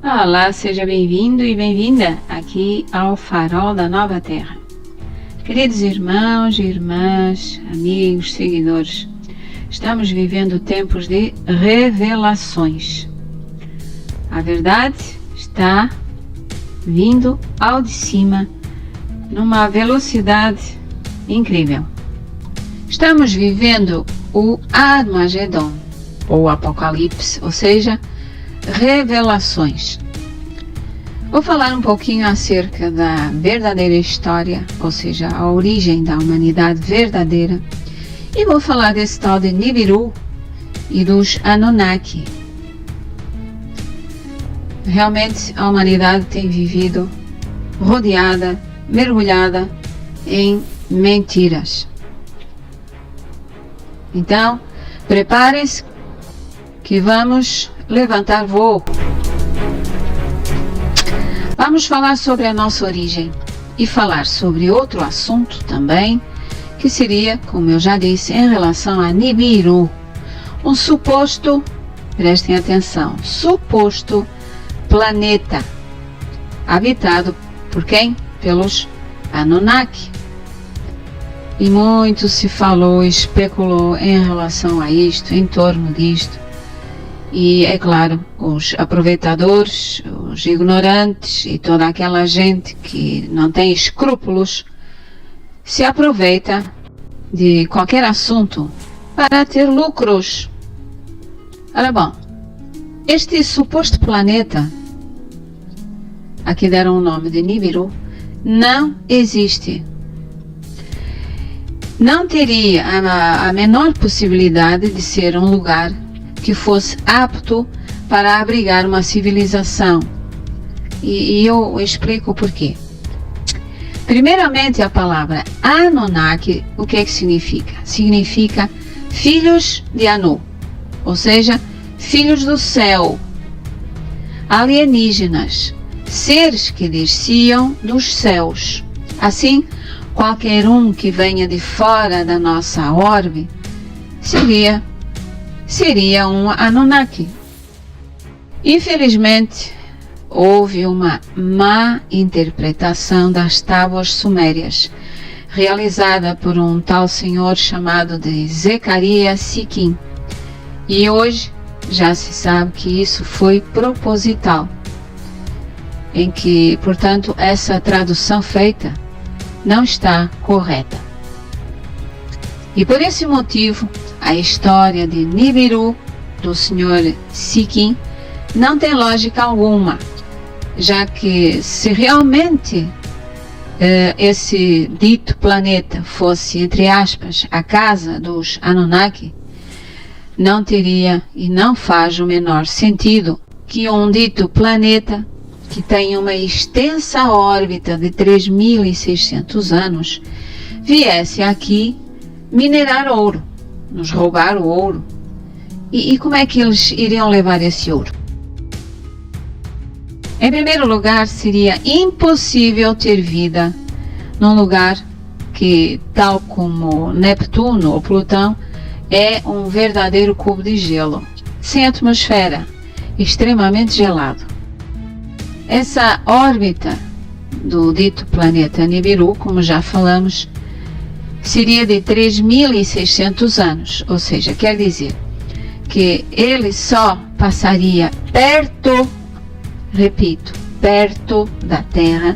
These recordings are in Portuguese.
Olá, seja bem-vindo e bem-vinda aqui ao Farol da Nova Terra. Queridos irmãos e irmãs, amigos, seguidores, estamos vivendo tempos de revelações. A verdade está vindo ao de cima numa velocidade incrível. Estamos vivendo o Armagedon, ou Apocalipse, ou seja, revelações. Vou falar um pouquinho acerca da verdadeira história, ou seja, a origem da humanidade verdadeira, e vou falar desse tal de Nibiru e dos Anunnaki. Realmente a humanidade tem vivido rodeada, mergulhada em mentiras. Então, preparem-se que vamos levantar voo. Vamos falar sobre a nossa origem e falar sobre outro assunto também, que seria, como eu já disse, em relação a Nibiru, um suposto, prestem atenção, suposto planeta habitado por quem? Pelos Anunnaki. E muito se falou, especulou em relação a isto, em torno disto. E, é claro, os aproveitadores, os ignorantes e toda aquela gente que não tem escrúpulos se aproveita de qualquer assunto para ter lucros. Ora bom, este suposto planeta, aqui deram o nome de Nibiru, não existe. Não teria a menor possibilidade de ser um lugar que fosse apto para abrigar uma civilização. E eu explico o porquê. Primeiramente, a palavra Anunnaki, o que é que significa? Significa filhos de Anu, ou seja, filhos do céu, alienígenas, seres que desciam dos céus. Assim, qualquer um que venha de fora da nossa orbe seria um Anunnaki. Infelizmente, houve uma má interpretação das tábuas sumérias, realizada por um tal senhor chamado de Zecharia Sitchin. E hoje já se sabe que isso foi proposital, em que, portanto, essa tradução feita não está correta. E por esse motivo, a história de Nibiru, do Sr. Sitchin, não tem lógica alguma, já que se realmente esse dito planeta fosse, entre aspas, a casa dos Anunnaki, não teria e não faz o menor sentido que um dito planeta que tem uma extensa órbita de 3.600 anos viesse aqui minerar ouro, nos roubar o ouro. E como é que eles iriam levar esse ouro? Em primeiro lugar, seria impossível ter vida num lugar que, tal como Neptuno ou Plutão, é um verdadeiro cubo de gelo, sem atmosfera, extremamente gelado. Essa órbita do dito planeta Nibiru, como já falamos, seria de 3.600 anos, ou seja, quer dizer que ele só passaria perto, repito, perto da Terra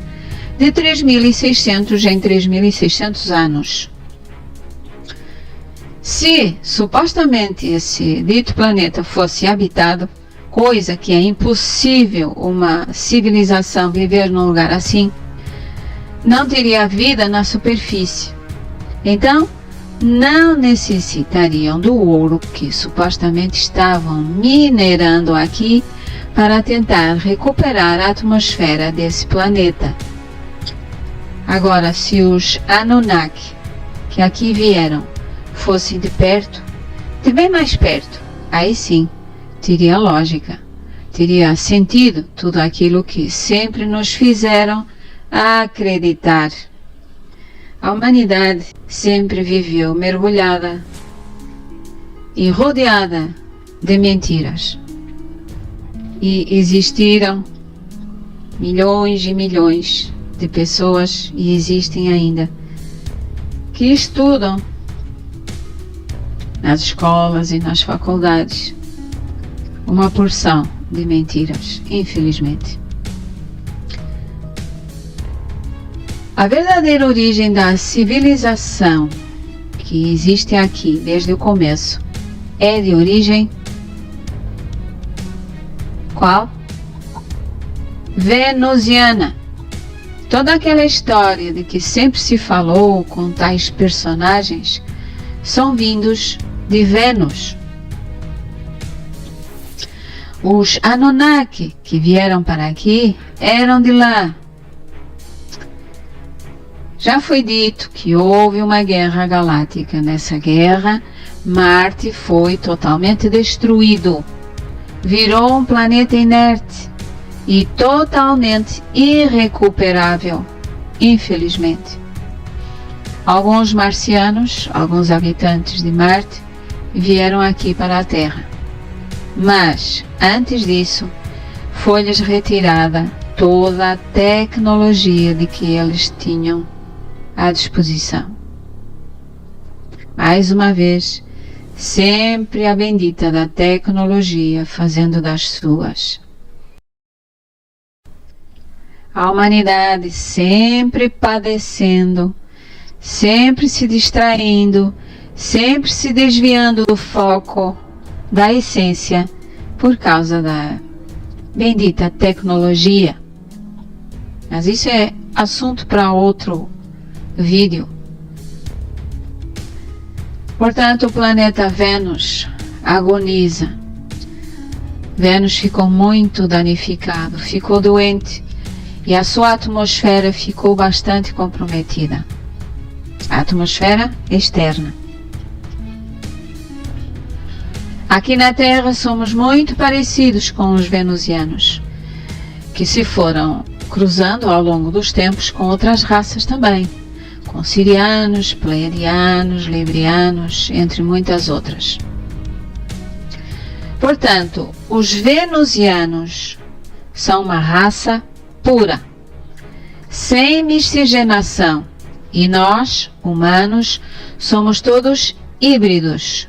de 3.600 em 3.600 anos. Se supostamente esse dito planeta fosse habitado, coisa que é impossível uma civilização viver num lugar assim, não teria vida na superfície. Então, não necessitariam do ouro que supostamente estavam minerando aqui para tentar recuperar a atmosfera desse planeta. Agora, se os Anunnaki que aqui vieram fossem de perto, de bem mais perto, aí sim, teria lógica, teria sentido tudo aquilo que sempre nos fizeram acreditar. A humanidade sempre viveu mergulhada e rodeada de mentiras. E existiram milhões e milhões de pessoas, e existem ainda, que estudam nas escolas e nas faculdades uma porção de mentiras, infelizmente. A verdadeira origem da civilização que existe aqui desde o começo é de origem qual? Venusiana. Toda aquela história de que sempre se falou com tais personagens são vindos de Vênus. Os Anunnaki que vieram para aqui eram de lá. Já foi dito que houve uma guerra galáctica. Nessa guerra, Marte foi totalmente destruído. Virou um planeta inerte e totalmente irrecuperável, infelizmente. Alguns marcianos, alguns habitantes de Marte, vieram aqui para a Terra. Mas, antes disso, foi-lhes retirada toda a tecnologia de que eles tinham à disposição. Mais uma vez, sempre a bendita da tecnologia fazendo das suas. A humanidade sempre padecendo, sempre se distraindo, sempre se desviando do foco, da essência, por causa da bendita tecnologia. Mas isso é assunto para outro vídeo. Portanto, o planeta Vênus agoniza. Vênus ficou muito danificado, ficou doente e a sua atmosfera ficou bastante comprometida. A atmosfera externa. Aqui na Terra somos muito parecidos com os venusianos, que se foram cruzando ao longo dos tempos com outras raças também, com sirianos, pleiadianos, librianos, entre muitas outras. Portanto, os venusianos são uma raça pura, sem miscigenação, e nós, humanos, somos todos híbridos,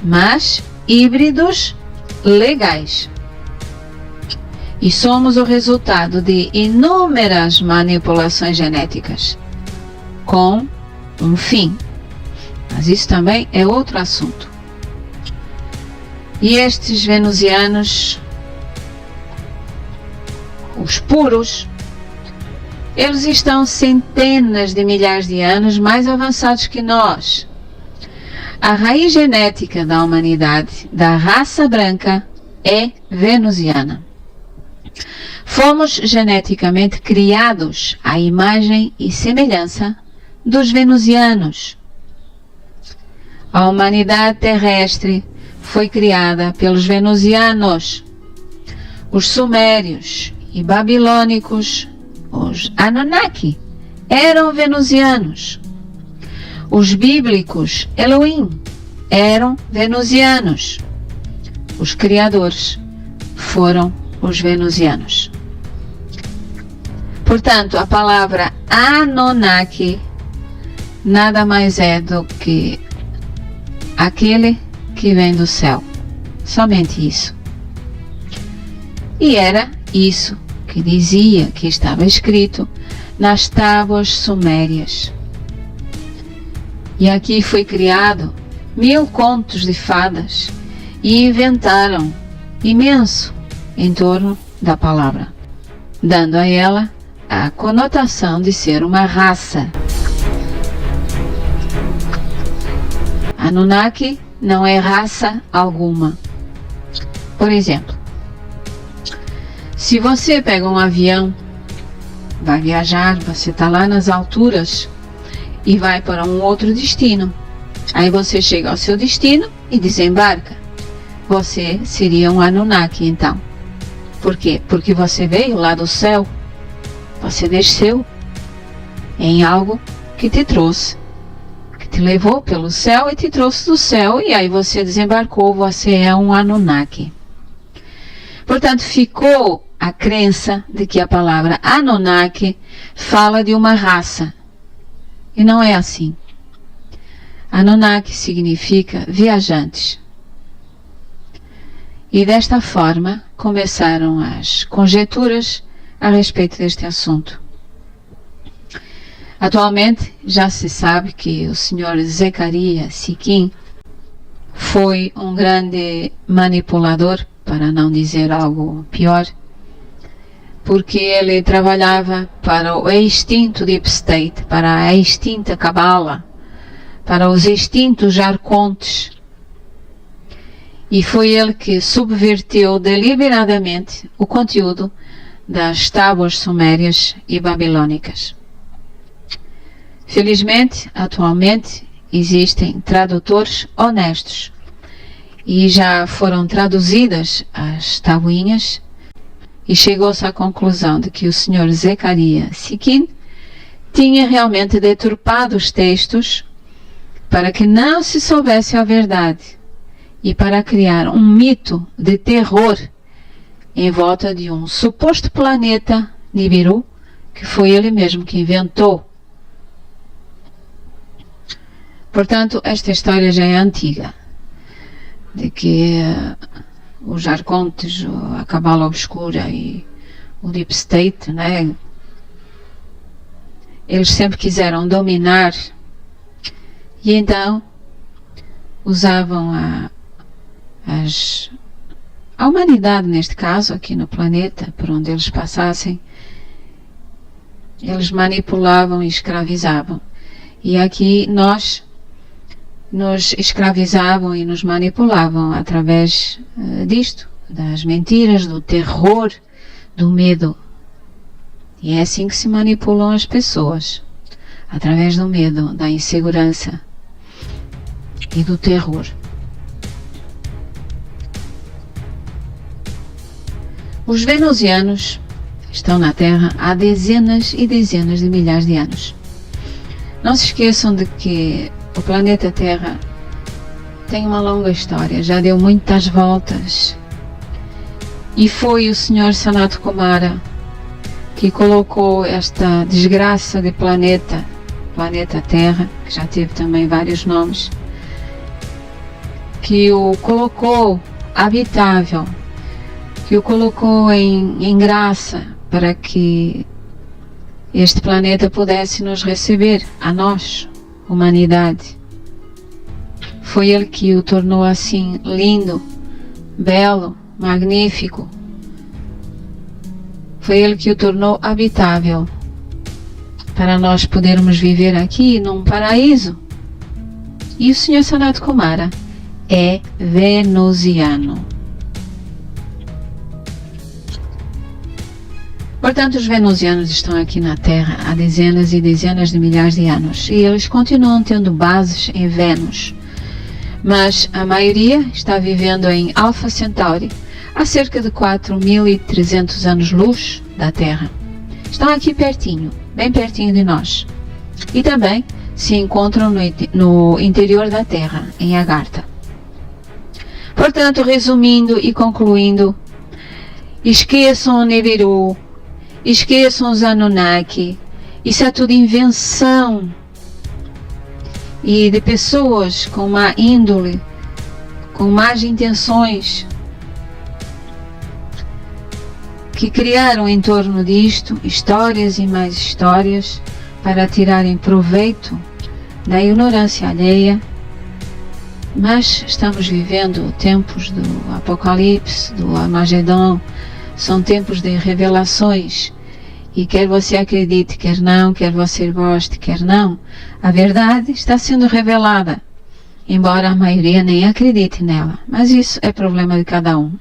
mas híbridos legais. E somos o resultado de inúmeras manipulações genéticas, com um fim. Mas isso também é outro assunto. E estes venusianos, os puros, eles estão centenas de milhares de anos mais avançados que nós. A raiz genética da humanidade, da raça branca, é venusiana. Fomos geneticamente criados à imagem e semelhança dos venusianos. A humanidade terrestre foi criada pelos venusianos. Os sumérios e babilônicos, os Anunnaki, eram venusianos. Os bíblicos Elohim eram venusianos. Os criadores foram os venusianos. Portanto, a palavra Anunnaki nada mais é do que aquele que vem do céu. Somente isso. E era isso que dizia, que estava escrito nas tábuas sumérias. E aqui foi criado 1000 contos de fadas e inventaram imenso em torno da palavra, dando a ela a conotação de ser uma raça. Anunnaki não é raça alguma. Por exemplo, se você pega um avião, vai viajar, você está lá nas alturas e vai para um outro destino. Aí você chega ao seu destino e desembarca. Você seria um Anunnaki, então. Por quê? Porque você veio lá do céu, você desceu em algo que te trouxe, que te levou pelo céu e te trouxe do céu, e aí você desembarcou, você é um Anunnaki. Portanto, ficou a crença de que a palavra Anunnaki fala de uma raça. E não é assim. Anunnaki significa viajantes. E desta forma começaram as conjecturas a respeito deste assunto. Atualmente já se sabe que o Sr. Zecharia Sitchin foi um grande manipulador, para não dizer algo pior, porque ele trabalhava para o extinto Deep State, para a extinta Cabala, para os extintos arcontes. E foi ele que subverteu deliberadamente o conteúdo das tábuas sumérias e babilônicas. Felizmente, atualmente, existem tradutores honestos e já foram traduzidas as tabuinhas e chegou-se à conclusão de que o Sr. Zecharia Sitchin tinha realmente deturpado os textos para que não se soubesse a verdade e para criar um mito de terror em volta de um suposto planeta Nibiru, que foi ele mesmo que inventou. Portanto, esta história já é antiga, de que os arcontes, a Cabala Obscura e o Deep State, né, eles sempre quiseram dominar e então usavam a humanidade, neste caso, aqui no planeta, por onde eles passassem, eles manipulavam e escravizavam. E aqui nós nos escravizavam e nos manipulavam através disto, das mentiras, do terror, do medo. E é assim que se manipulam as pessoas, através do medo, da insegurança e do terror. Os venusianos estão na Terra há dezenas e dezenas de milhares de anos. Não se esqueçam de que o planeta Terra tem uma longa história, já deu muitas voltas. E foi o Sr. Sanat Kumara que colocou esta desgraça de planeta Terra, que já teve também vários nomes, que o colocou habitável, que o colocou em graça para que este planeta pudesse nos receber, a nós, humanidade. Foi ele que o tornou assim lindo, belo, magnífico. Foi ele que o tornou habitável para nós podermos viver aqui num paraíso. E o Sr. Sanat Kumara é venusiano. Portanto, os venusianos estão aqui na Terra há dezenas e dezenas de milhares de anos e eles continuam tendo bases em Vênus. Mas a maioria está vivendo em Alpha Centauri, a cerca de 4.300 anos-luz da Terra. Estão aqui pertinho, bem pertinho de nós. E também se encontram no interior da Terra, em Agartha. Portanto, resumindo e concluindo, esqueçam o Nibiru, esqueçam os Anunnaki, isso é tudo invenção e de pessoas com má índole, com más intenções, que criaram em torno disto histórias e mais histórias para tirarem proveito da ignorância alheia. Mas estamos vivendo tempos do Apocalipse, do Armagedon, são tempos de revelações e quer você acredite, quer não, quer você goste, quer não, a verdade está sendo revelada, embora a maioria nem acredite nela, mas isso é problema de cada um.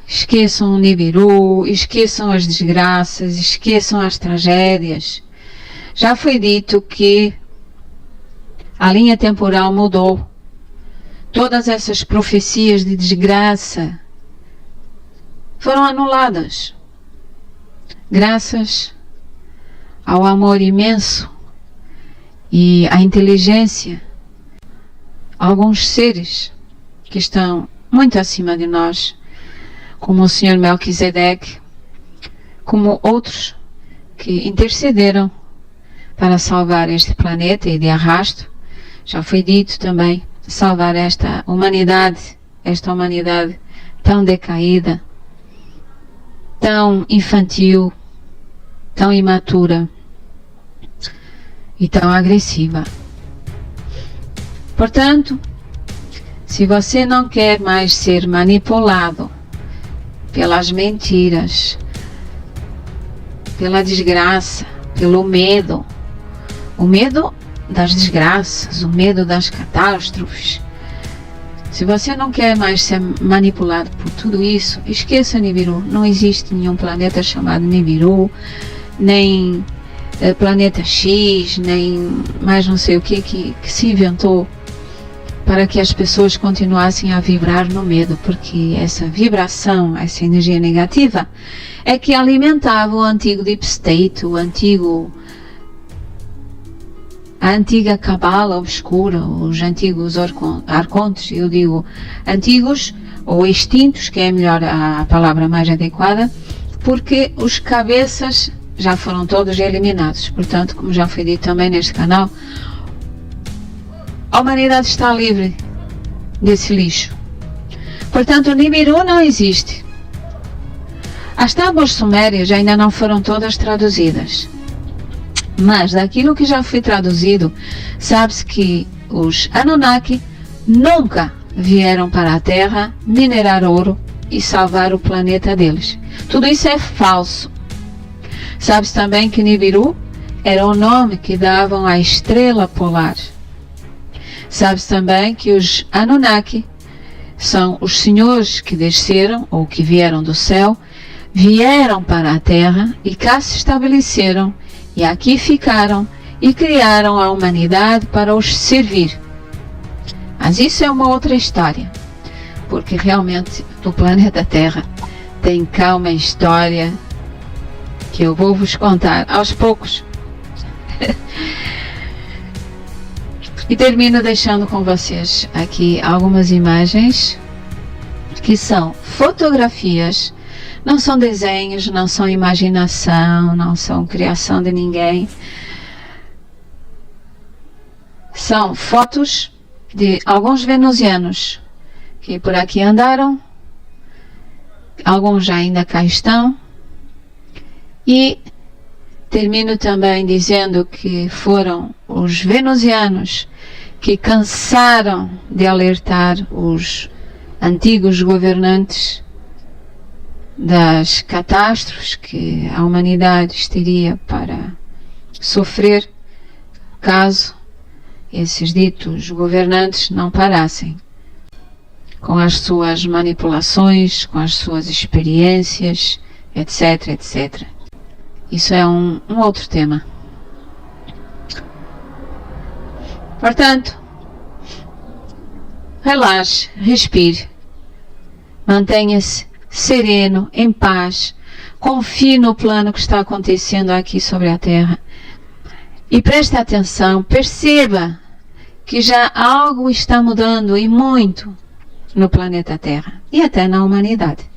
Esqueçam o Nibiru, esqueçam as desgraças, esqueçam as tragédias. Já foi dito que a linha temporal mudou. Todas essas profecias de desgraça foram anuladas, graças ao amor imenso e à inteligência. Alguns seres que estão muito acima de nós como o Senhor Melquisedeque, como outros que intercederam para salvar este planeta e de arrasto. Já foi dito também, salvar esta humanidade tão decaída, tão infantil, tão imatura e tão agressiva. Portanto, se você não quer mais ser manipulado pelas mentiras, pela desgraça, pelo medo, o medo das desgraças, o medo das catástrofes, se você não quer mais ser manipulado por tudo isso, esqueça Nibiru. Não existe nenhum planeta chamado Nibiru, nem planeta X, nem mais não sei o que se inventou para que as pessoas continuassem a vibrar no medo, porque essa vibração, essa energia negativa é que alimentava o antigo Deep State, a antiga cabala obscura, os antigos arcontes, eu digo antigos ou extintos, que é melhor a palavra mais adequada, porque os cabeças já foram todos eliminados. Portanto, como já foi dito também neste canal, a humanidade está livre desse lixo. Portanto, o Nibiru não existe. As tábuas sumérias ainda não foram todas traduzidas, mas daquilo que já foi traduzido, sabe-se que os Anunnaki nunca vieram para a Terra minerar ouro e salvar o planeta deles. Tudo isso é falso. Sabe-se também que Nibiru era o nome que davam à estrela polar. Sabe-se também que os Anunnaki são os senhores que desceram ou que vieram do céu, vieram para a Terra e cá se estabeleceram e aqui ficaram e criaram a humanidade para os servir. Mas isso é uma outra história, porque realmente o planeta Terra tem cá uma história que eu vou vos contar aos poucos. E termino deixando com vocês aqui algumas imagens que são fotografias, não são desenhos, não são imaginação, não são criação de ninguém. São fotos de alguns venusianos que por aqui andaram, alguns já ainda cá estão, e termino também dizendo que foram os venusianos que cansaram de alertar os antigos governantes das catástrofes que a humanidade teria para sofrer caso esses ditos governantes não parassem com as suas manipulações, com as suas experiências, etc, etc. Isso é um outro tema. Portanto, relaxe, respire, mantenha-se sereno, em paz, confie no plano que está acontecendo aqui sobre a Terra e preste atenção, perceba que já algo está mudando e muito no planeta Terra e até na humanidade.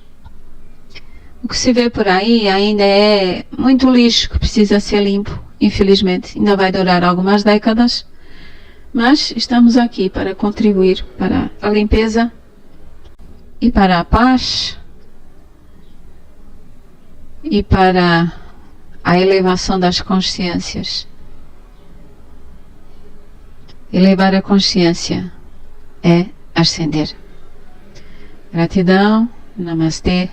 O que se vê por aí ainda é muito lixo que precisa ser limpo, infelizmente. Ainda vai durar algumas décadas, mas estamos aqui para contribuir para a limpeza e para a paz e para a elevação das consciências. Elevar a consciência é ascender. Gratidão, namastê.